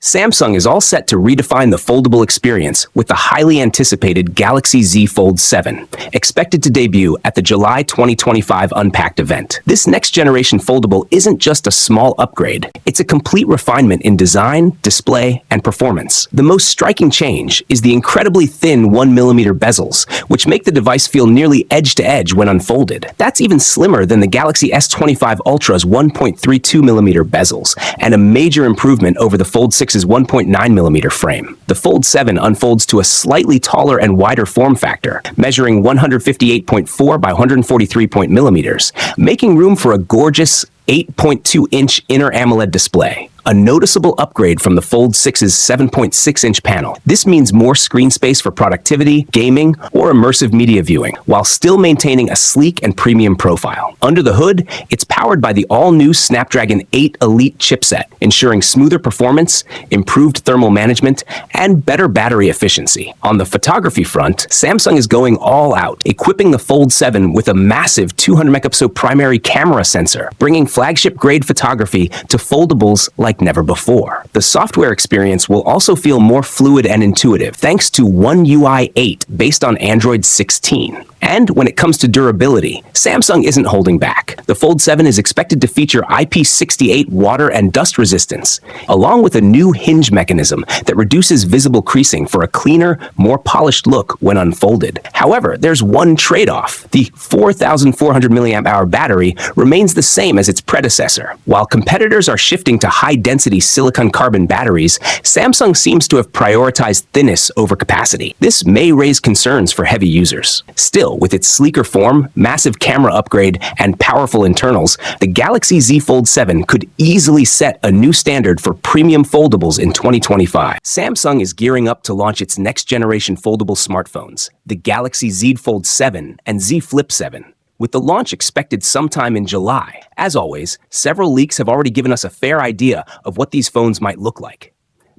Samsung is all set to redefine the foldable experience with the highly anticipated Galaxy Z Fold7, expected to debut at the July 2025 Unpacked event. This next-generation foldable isn't just a small upgrade, it's a complete refinement in design, display, and performance. The most striking change is the incredibly thin 1mm bezels, which make the device feel nearly edge-to-edge when unfolded. That's even slimmer than the Galaxy S25 Ultra's 1.32mm bezels, and a major improvement over the Fold 6's 1.9mm frame. The Fold7 unfolds to a slightly taller and wider form factor, measuring 158.4 by 143mm, making room for a gorgeous 8.2-inch inner AMOLED display, a noticeable upgrade from the Fold 6's 7.6-inch panel. This means more screen space for productivity, gaming, or immersive media viewing, while still maintaining a sleek and premium profile. Under the hood, it's powered by the all-new Snapdragon 8 Elite chipset, ensuring smoother performance, improved thermal management, and better battery efficiency. On the photography front, Samsung is going all out, equipping the Fold7 with a massive 200-megapixel primary camera sensor, bringing flagship-grade photography to foldables like never before. The software experience will also feel more fluid and intuitive thanks to One UI 8 based on Android 16. And when it comes to durability, Samsung isn't holding back. The Fold7 is expected to feature IP68 water and dust resistance, along with a new hinge mechanism that reduces visible creasing for a cleaner, more polished look when unfolded. However, there's one trade-off. The 4,400 mAh battery remains the same as its predecessor. While competitors are shifting to high-density silicon-carbon batteries, Samsung seems to have prioritized thinness over capacity. This may raise concerns for heavy users. Still, with its sleeker form, massive camera upgrade, and powerful internals, the Galaxy Z Fold7 could easily set a new standard for premium foldables in 2025. Samsung is gearing up to launch its next-generation foldable smartphones, the Galaxy Z Fold7 and Z Flip7, with the launch expected sometime in July. As always, several leaks have already given us a fair idea of what these phones might look like.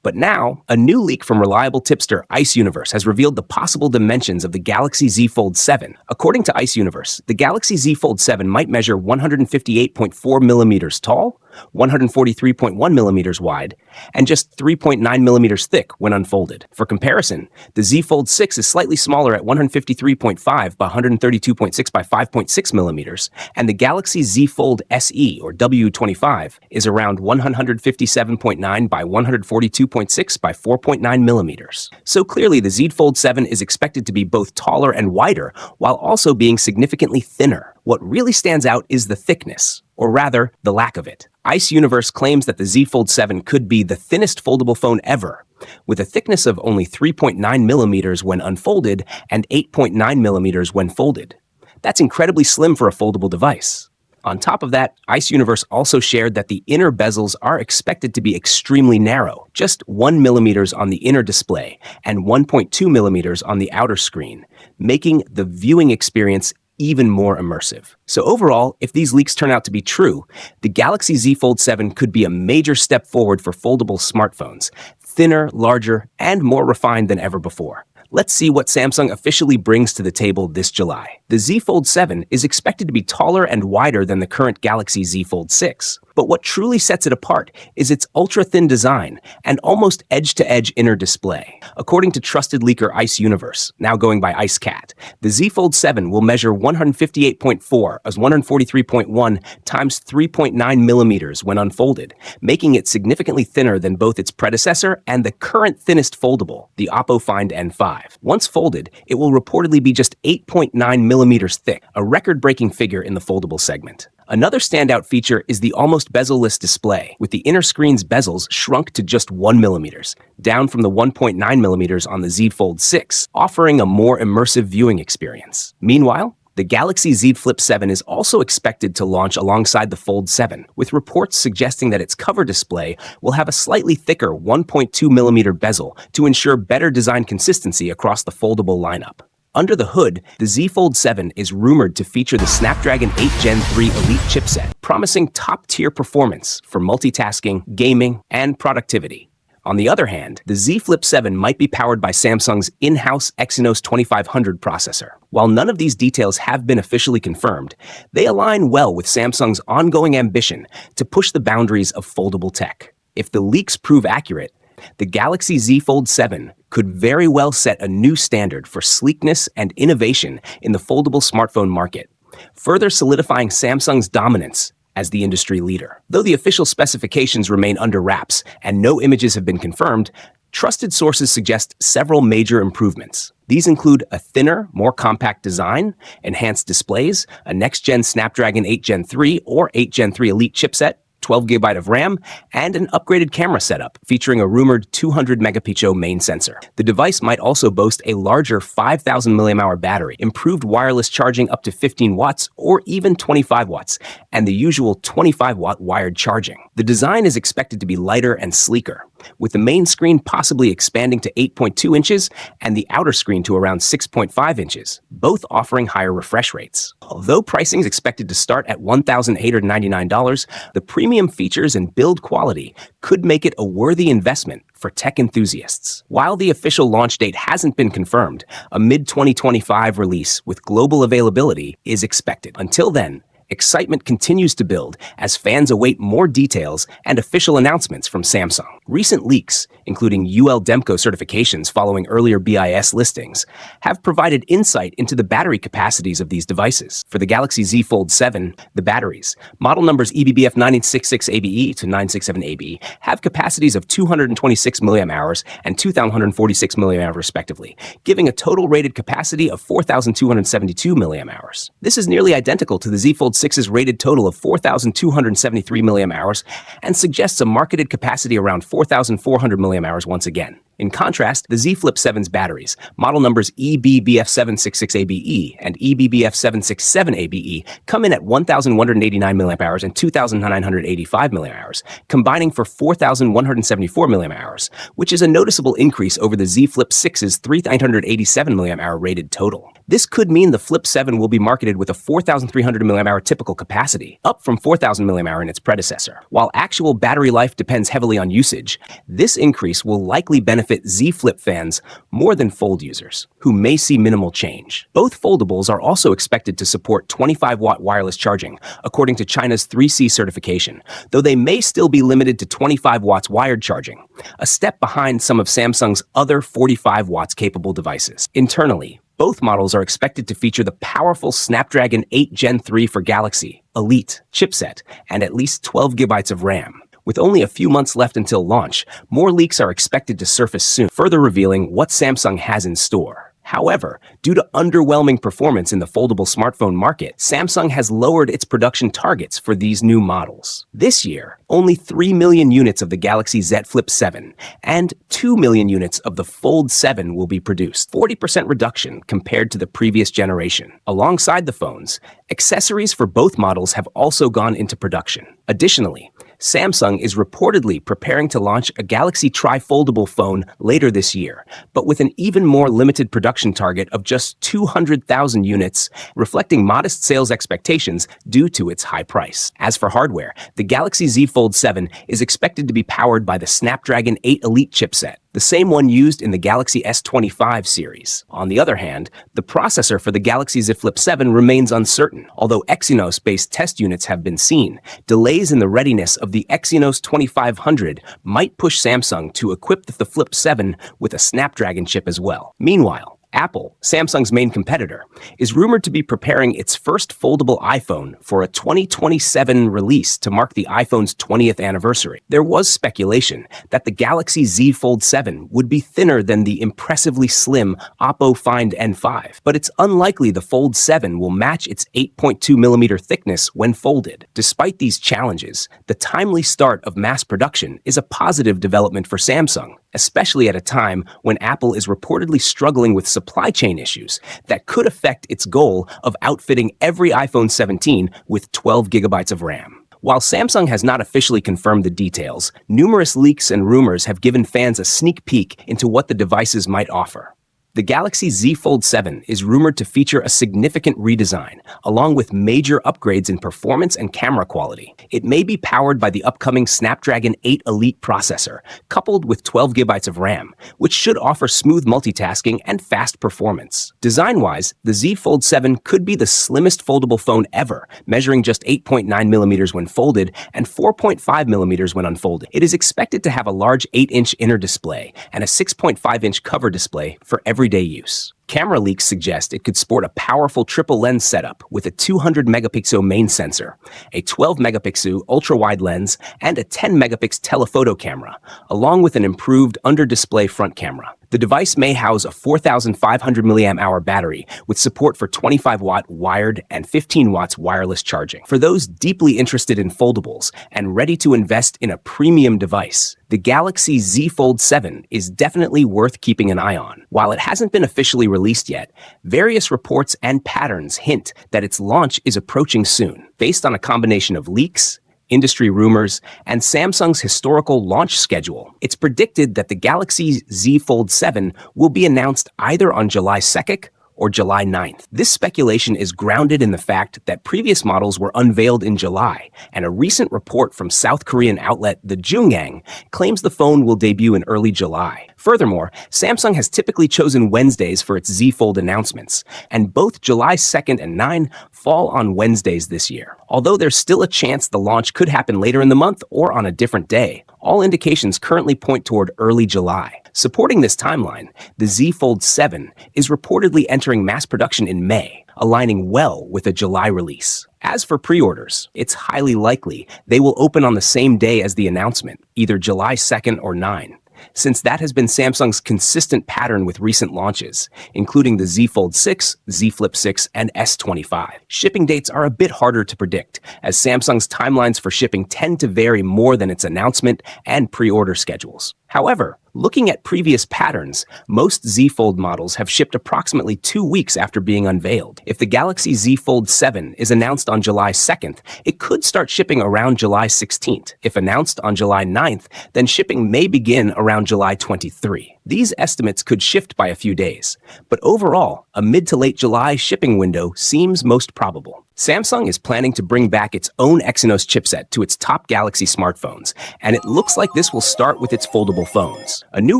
But now, a new leak from reliable tipster Ice Universe has revealed the possible dimensions of the Galaxy Z Fold7. According to Ice Universe, the Galaxy Z Fold7 might measure 158.4mm tall, 143.1mm wide, and just 3.9mm thick when unfolded. For comparison, the Z Fold 6 is slightly smaller at 153.5 by 132.6 by 5.6mm, and the Galaxy Z Fold SE, or W25, is around 157.9 by 142.6 by 4.9mm. So clearly, the Z Fold 7 is expected to be both taller and wider, while also being significantly thinner. What really stands out is the thickness, or rather, the lack of it. Ice Universe claims that the Z Fold7 could be the thinnest foldable phone ever, with a thickness of only 3.9mm when unfolded and 8.9mm when folded. That's incredibly slim for a foldable device. On top of that, Ice Universe also shared that the inner bezels are expected to be extremely narrow, just 1mm on the inner display and 1.2mm on the outer screen, making the viewing experience even more immersive. So overall, if these leaks turn out to be true, the Galaxy Z Fold7 could be a major step forward for foldable smartphones, thinner, larger, and more refined than ever before. Let's see what Samsung officially brings to the table this July. The Z Fold 7 is expected to be taller and wider than the current Galaxy Z Fold 6. But what truly sets it apart is its ultra-thin design and almost edge-to-edge inner display. According to trusted leaker Ice Universe, now going by IceCat, the Z Fold 7 will measure 158.4 as 143.1 times 3.9mm when unfolded, making it significantly thinner than both its predecessor and the current thinnest foldable, the Oppo Find N5. Once folded, it will reportedly be just 8.9mm thick, a record-breaking figure in the foldable segment. Another standout feature is the almost bezel-less display, with the inner screen's bezels shrunk to just 1mm, down from the 1.9mm on the Z Fold 6, offering a more immersive viewing experience. Meanwhile, the Galaxy Z Flip7 is also expected to launch alongside the Fold 7, with reports suggesting that its cover display will have a slightly thicker 1.2mm bezel to ensure better design consistency across the foldable lineup. Under the hood, the Z Fold 7 is rumored to feature the Snapdragon 8 Gen 3 Elite chipset, promising top-tier performance for multitasking, gaming, and productivity. On the other hand, the Z Flip7 might be powered by Samsung's in-house Exynos 2500 processor. While none of these details have been officially confirmed, they align well with Samsung's ongoing ambition to push the boundaries of foldable tech. If the leaks prove accurate, The Galaxy Z Fold7 could very well set a new standard for sleekness and innovation in the foldable smartphone market, further solidifying Samsung's dominance as the industry leader. Though the official specifications remain under wraps and no images have been confirmed, trusted sources suggest several major improvements. These include a thinner, more compact design, enhanced displays, a next-gen Snapdragon 8 Gen 3 or 8 Gen 3 Elite chipset, 12GB of RAM, and an upgraded camera setup featuring a rumored 200-megapixel main sensor. The device might also boast a larger 5,000 mAh battery, improved wireless charging up to 15 watts or even 25 watts, and the usual 25-watt wired charging. The design is expected to be lighter and sleeker, with the main screen possibly expanding to 8.2 inches and the outer screen to around 6.5 inches, both offering higher refresh rates. Although pricing is expected to start at $1,899, the premium features and build quality could make it a worthy investment for tech enthusiasts. While the official launch date hasn't been confirmed, a mid-2025 release with global availability is expected. Until then, excitement continues to build as fans await more details and official announcements from Samsung. Recent leaks, including UL Demco certifications following earlier BIS listings, have provided insight into the battery capacities of these devices. For the Galaxy Z Fold7, the batteries, model numbers EBBF 966ABE to 967ABE, have capacities of 226 mAh and 2,146 mAh respectively, giving a total rated capacity of 4,272 mAh. This is nearly identical to the Z Fold6's rated total of 4,273 mAh and suggests a marketed capacity around 4,400 mAh once again. In contrast, the Z Flip7's batteries, model numbers EBBF766ABE and EBBF767ABE, come in at 1,189 mAh and 2,985 mAh, combining for 4,174 mAh, which is a noticeable increase over the Z Flip6's 3,987 mAh rated total. This could mean the Flip7 will be marketed with a 4,300 mAh typical capacity, up from 4,000 mAh in its predecessor. While actual battery life depends heavily on usage, this increase will likely benefit Z Flip fans more than Fold users, who may see minimal change. Both foldables are also expected to support 25-watt wireless charging, according to China's 3C certification, though they may still be limited to 25 watts wired charging, a step behind some of Samsung's other 45 watts capable devices. Internally, both models are expected to feature the powerful Snapdragon 8 Gen 3 for Galaxy Elite chipset and at least 12GB of RAM. With only a few months left until launch, more leaks are expected to surface soon, further revealing what Samsung has in store. However, due to underwhelming performance in the foldable smartphone market, Samsung has lowered its production targets for these new models. This year, only 3 million units of the Galaxy Z Flip7 and 2 million units of the Fold7 will be produced, 40% reduction compared to the previous generation. Alongside the phones, accessories for both models have also gone into production. Additionally, Samsung is reportedly preparing to launch a Galaxy tri-foldable phone later this year, but with an even more limited production target of just 200,000 units, reflecting modest sales expectations due to its high price. As for hardware, the Galaxy Z Fold7 is expected to be powered by the Snapdragon 8 Elite chipset, the same one used in the Galaxy S25 series. On the other hand, the processor for the Galaxy Z Flip7 remains uncertain. Although Exynos-based test units have been seen, delays in the readiness of the Exynos 2500 might push Samsung to equip the Flip7 with a Snapdragon chip as well. Meanwhile, Apple, Samsung's main competitor, is rumored to be preparing its first foldable iPhone for a 2027 release to mark the iPhone's 20th anniversary. There was speculation that the Galaxy Z Fold7 would be thinner than the impressively slim Oppo Find N5, but it's unlikely the Fold7 will match its 8.2mm thickness when folded. Despite these challenges, the timely start of mass production is a positive development for Samsung, especially at a time when Apple is reportedly struggling with supply chain issues that could affect its goal of outfitting every iPhone 17 with 12GB of RAM. While Samsung has not officially confirmed the details, numerous leaks and rumors have given fans a sneak peek into what the devices might offer. The Galaxy Z Fold7 is rumored to feature a significant redesign, along with major upgrades in performance and camera quality. It may be powered by the upcoming Snapdragon 8 Elite processor, coupled with 12 GB of RAM, which should offer smooth multitasking and fast performance. Design-wise, the Z Fold7 could be the slimmest foldable phone ever, measuring just 8.9mm when folded and 4.5mm when unfolded. It is expected to have a large 8-inch inner display and a 6.5-inch cover display for everyday use. Camera leaks suggest it could sport a powerful triple lens setup with a 200-megapixel main sensor, a 12-megapixel ultra-wide lens, and a 10-megapixel telephoto camera, along with an improved under-display front camera. The device may house a 4,500 mAh battery with support for 25-watt wired and 15 watts wireless charging. For those deeply interested in foldables and ready to invest in a premium device, the Galaxy Z Fold7 is definitely worth keeping an eye on. While it hasn't been officially released yet, various reports and patterns hint that its launch is approaching soon, based on a combination of leaks, industry rumors, and Samsung's historical launch schedule. It's predicted that the Galaxy Z Fold7 will be announced either on July 2nd or July 9th. This speculation is grounded in the fact that previous models were unveiled in July, and a recent report from South Korean outlet The Jungang claims the phone will debut in early July. Furthermore, Samsung has typically chosen Wednesdays for its Z Fold announcements, and both July 2nd and 9 fall on Wednesdays this year. Although there's still a chance the launch could happen later in the month or on a different day, all indications currently point toward early July. Supporting this timeline, the Z Fold7 is reportedly entering mass production in May, aligning well with a July release. As for pre-orders, it's highly likely they will open on the same day as the announcement, either July 2nd or 9. Since that has been Samsung's consistent pattern with recent launches, including the Z Fold6, Z Flip7, and S25. Shipping dates are a bit harder to predict, as Samsung's timelines for shipping tend to vary more than its announcement and pre-order schedules. However, looking at previous patterns, most Z Fold models have shipped approximately 2 weeks after being unveiled. If the Galaxy Z Fold7 is announced on July 2nd, it could start shipping around July 16th. If announced on July 9th, then shipping may begin around July 23. These estimates could shift by a few days, but overall, a mid to late July shipping window seems most probable. Samsung is planning to bring back its own Exynos chipset to its top Galaxy smartphones, and it looks like this will start with its foldable phones. A new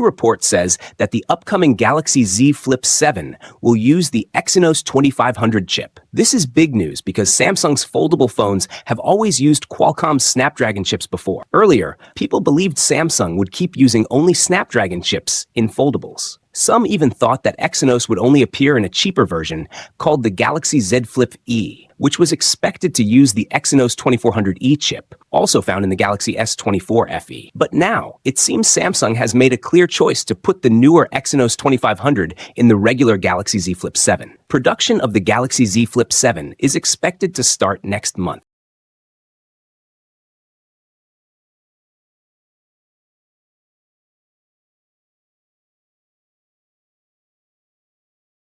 report says that the upcoming Galaxy Z Flip7 will use the Exynos 2500 chip. This is big news because Samsung's foldable phones have always used Qualcomm's Snapdragon chips before. Earlier, people believed Samsung would keep using only Snapdragon chips in foldables. Some even thought that Exynos would only appear in a cheaper version called the Galaxy Z Flip7, which was expected to use the Exynos 2400E chip, also found in the Galaxy S24 FE. But now, it seems Samsung has made a clear choice to put the newer Exynos 2500 in the regular Galaxy Z Flip7. Production of the Galaxy Z Flip7 is expected to start next month.